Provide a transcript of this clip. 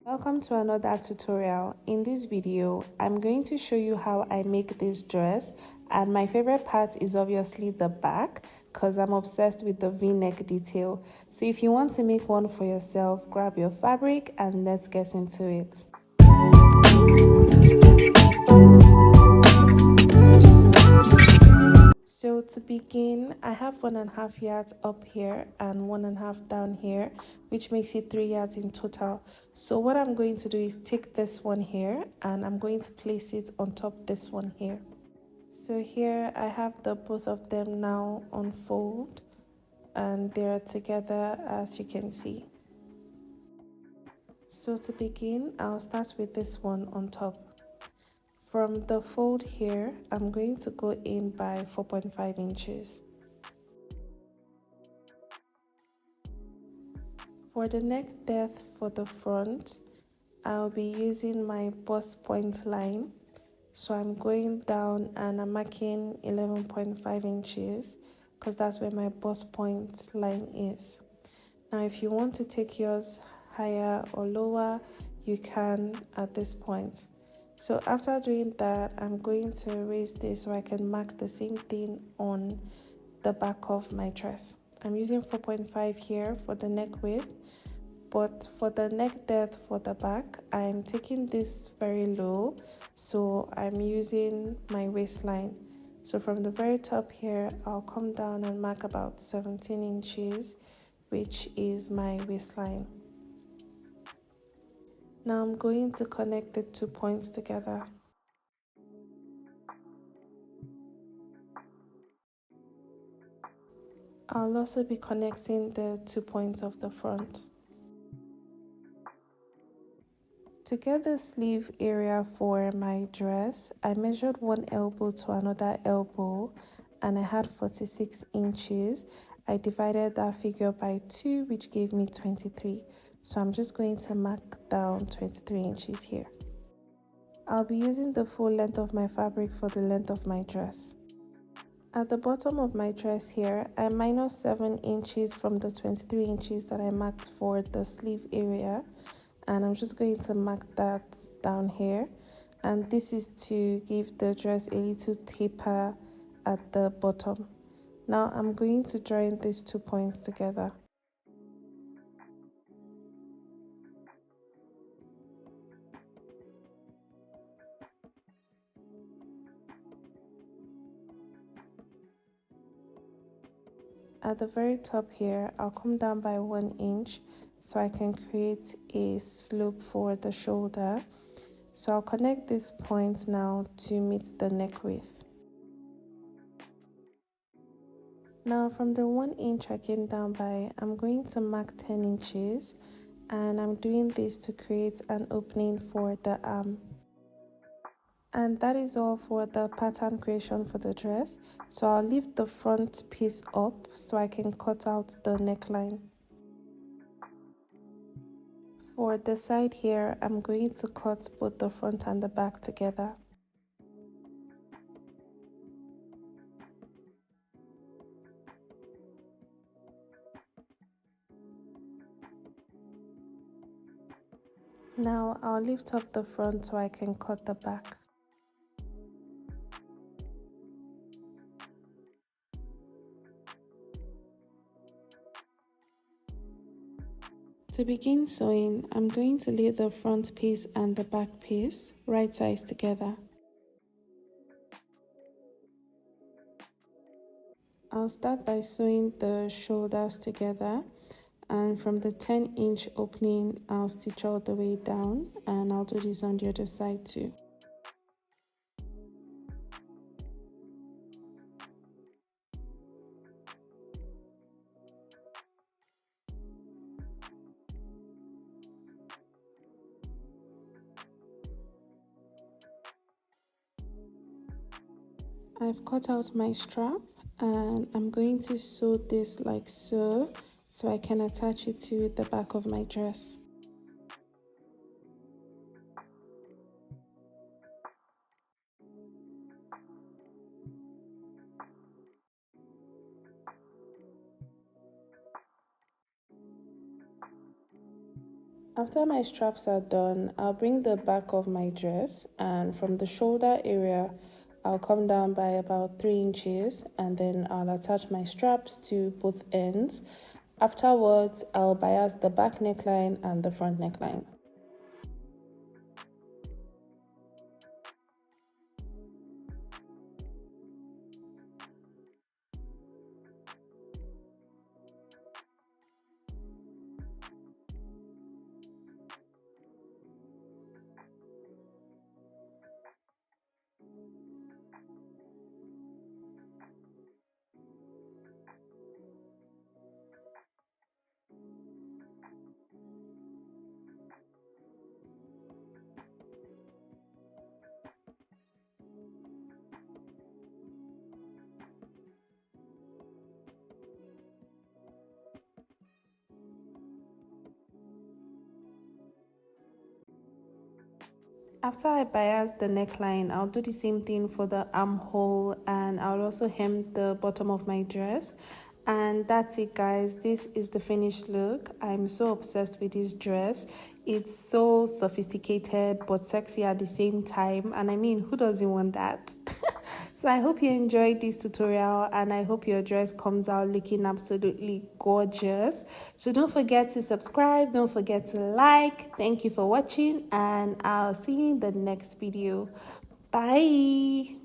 Welcome to another tutorial. In this video, I'm going to show you how I make this dress, and my favorite part is obviously the back because I'm obsessed with the v-neck detail. So if you want to make one for yourself, grab your fabric and let's get into it. So to begin, I have 1.5 yards up here and 1.5 down here, which makes it 3 yards in total. So what I'm going to do is take this one here and I'm going to place it on top this one here. So here I have the both of them now unfold and they're together, as you can see. So to begin, I'll start with this one on top. From the fold here, I'm going to go in by 4.5 inches. For the neck depth for the front, I'll be using my bust point line. So I'm going down and I'm marking 11.5 inches because that's where my bust point line is. Now if you want to take yours higher or lower, you can at this point. So after doing that, I'm going to raise this so I can mark the same thing on the back of my dress. I'm using 4.5 here for the neck width, but for the neck depth for the back, I'm taking this very low, so I'm using my waistline. So from the very top here, I'll come down and mark about 17 inches, which is my waistline. Now I'm going to connect the 2 points together. I'll also be connecting the 2 points of the front. To get the sleeve area for my dress, I measured one elbow to another elbow and I had 46 inches. I divided that figure by 2, which gave me 23. So I'm just going to mark down 23 inches here. I'll be using the full length of my fabric for the length of my dress. At the bottom of my dress here, I minus 7 inches from the 23 inches that I marked for the sleeve area. And I'm just going to mark that down here. And this is to give the dress a little taper at the bottom. Now I'm going to join these 2 points together. At the very top here, I'll come down by 1 inch so I can create a slope for the shoulder. So I'll connect these points now to meet the neck width. Now from the 1 inch I came down by, I'm going to mark 10 inches and I'm doing this to create an opening for the arm. And that is all for the pattern creation for the dress. So I'll leave the front piece up so I can cut out the neckline. For the side here, I'm going to cut both the front and the back together. Now I'll lift up the front so I can cut the back. To begin sewing, I'm going to lay the front piece and the back piece right sides together. I'll start by sewing the shoulders together, and from the 10-inch opening, I'll stitch all the way down, and I'll do this on the other side too. I've cut out my strap and I'm going to sew this like so I can attach it to the back of my dress. After my straps are done, I'll bring the back of my dress, and from the shoulder area I'll come down by about 3 inches, and then I'll attach my straps to both ends. Afterwards, I'll bias the back neckline and the front neckline. After I bias the neckline, I'll do the same thing for the armhole, and I'll also hem the bottom of my dress. And that's it, guys. This is the finished look. I'm so obsessed with this dress. It's so sophisticated but sexy at the same time, and I mean, who doesn't want that? So I hope you enjoyed this tutorial, and I hope your dress comes out looking absolutely gorgeous. So don't forget to subscribe, don't forget to like. Thank you for watching, and I'll see you in the next video. Bye.